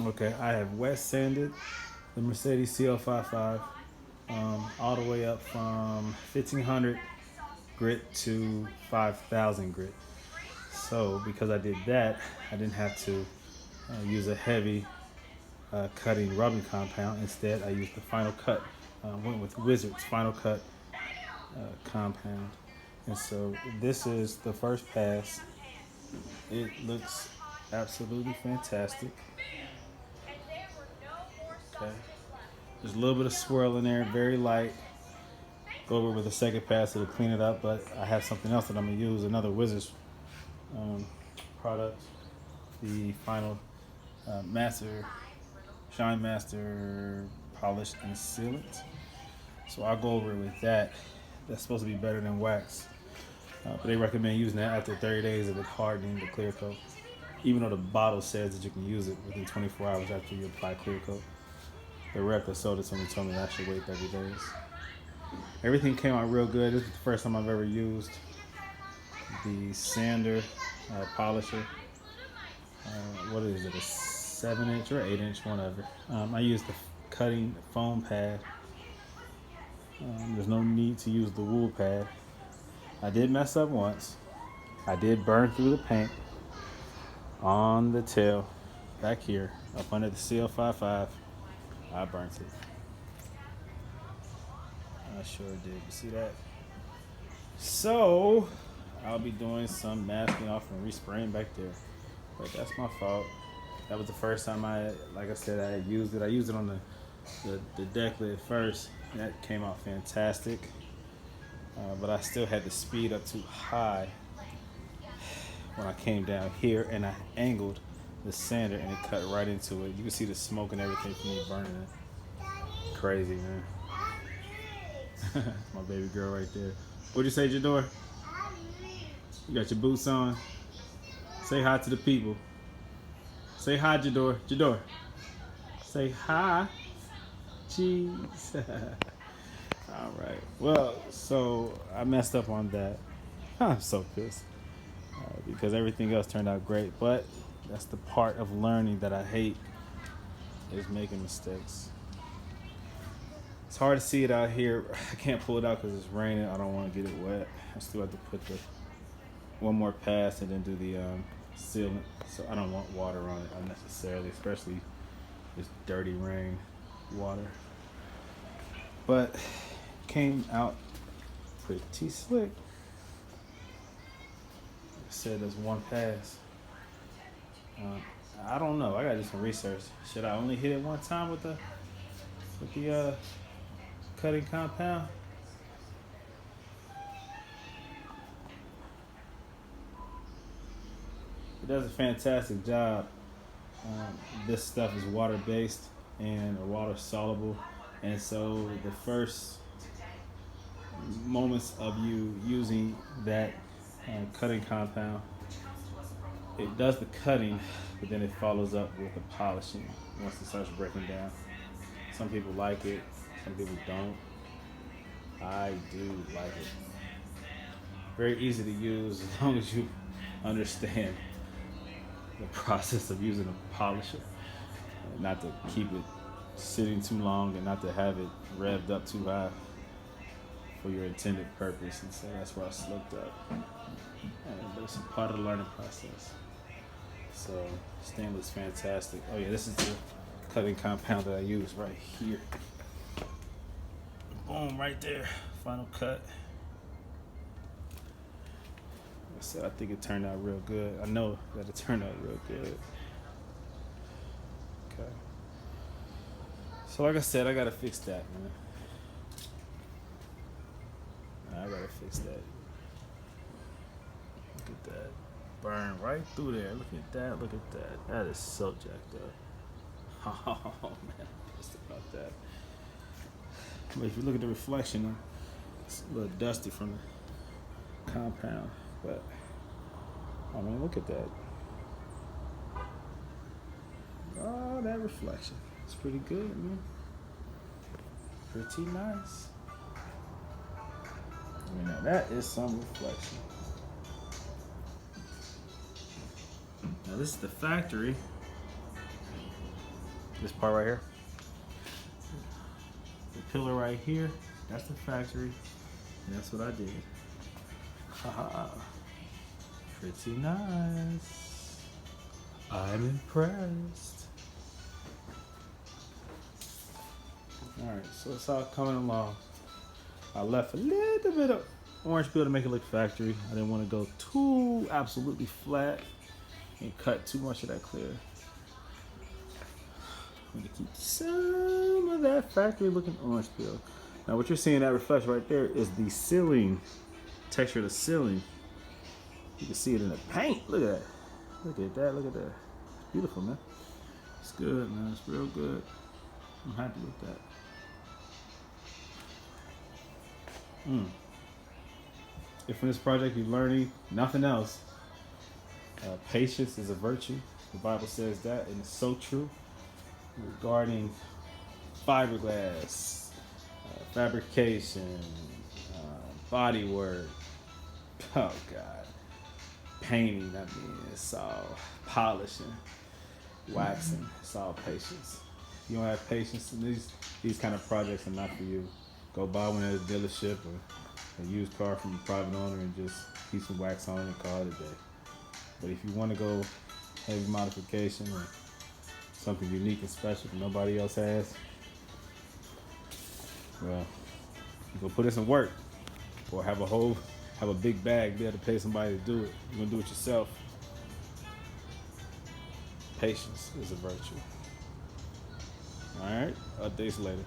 Okay, I have wet sanded the Mercedes CL55 all the way up from 1500 grit to 5000 grit. So because I did that, I didn't have to use a heavy cutting rubbing compound. Instead, I used the Final Cut. Went with Wizard's Final Cut compound. And so this is the first pass. It looks absolutely fantastic. Okay. There's a little bit of swirl in there, very light. Go over with a second pass to clean it up, but I have something else that I'm gonna use, another Wizards um, product, the Final Master Shine Master Polish and Sealant. So I'll go over it with that. That's supposed to be better than wax, but they recommend using that after 30 days of it hardening the clear coat. Even though the bottle says that you can use it within 24 hours after you apply clear coat, the rep that sold it to me told me that I should wait 30 days. Everything came out real good. This is the first time I've ever used the sander polisher. What is it, a 7-inch or 8-inch, whatever. I used the cutting foam pad. There's no need to use the wool pad. I did mess up once. I did burn through the paint on the tail back here up under the CL55. I burnt it. I sure did. You see that? So I'll be doing some masking off and respraying back there. But that's my fault. That was the first time like I said, I had used it. I used it on the deck lid first. That came out fantastic. But I still had the speed up too high when I came down here, and I angled the sander and it cut right into it. You can see the smoke and everything from me burning it. Crazy, man. My baby girl right there. What'd you say, Jador? You got your boots on? Say hi to the people. Say hi, Jador. Jador. Say hi. Jeez. All right. Well, so I messed up on that. I'm so pissed because everything else turned out great. But that's the part of learning that I hate, is making mistakes. It's hard to see it out here. I can't pull it out because it's raining. I don't want to get it wet. I still have to put the one more pass and then do the sealant. So I don't want water on it unnecessarily, especially this dirty rain water. But came out pretty slick. I said there's one pass. I don't know. I gotta do some research. Should I only hit it one time with the cutting compound? It does a fantastic job. This stuff is water based and water soluble, and so the first moments of you using that cutting compound, it does the cutting, but then it follows up with the polishing once it starts breaking down. Some people like it, some people don't. I do like it. Very easy to use as long as you understand the process of using a polisher. Not to keep it sitting too long and not to have it revved up too high for your intended purpose. And so that's where I slipped up. But it's a part of the learning process. So stainless, fantastic. Oh yeah, this is the cutting compound that I use right here. Boom, right there. Final cut. Like I said, I think it turned out real good. I know that it turned out real good. Okay. So like I said, I gotta fix that, man. I gotta fix that. Look at that. Burn right through there. Look at that. Look at that. That is so jacked up. Oh man, I'm pissed about that. But if you look at the reflection, it's a little dusty from the compound. But I mean, look at that. Oh, that reflection. It's pretty good, man. Pretty nice. I mean, now that is some reflection. Now this is the factory. This part right here. The pillar right here, that's the factory. And that's what I did. Haha. Pretty nice. I'm impressed. Alright, so it's all coming along. I left a little bit of orange peel to make it look factory. I didn't want to go too absolutely flat and cut too much of that clear. I'm going to keep some of that factory looking orange peel. Now what you're seeing that reflection right there is the ceiling, texture of the ceiling. You can see it in the paint. Look at that. Look at that. Look at that. It's beautiful, man. It's good, man. It's real good. I'm happy with that. If from this project you're learning nothing else, patience is a virtue. The Bible says that, and it's so true regarding fiberglass, fabrication, body work. Oh God, painting. I mean, it's all polishing, waxing. It's all patience. If you don't have patience, and these kind of projects are not for you. Go buy one at a dealership or a used car from a private owner and just keep some wax on it and call it a day. But if you want to go heavy modification or something unique and special that nobody else has, well, you go put in some work or have a big bag, be able to pay somebody to do it. You're gonna do it yourself. Patience is a virtue. All right, updates later.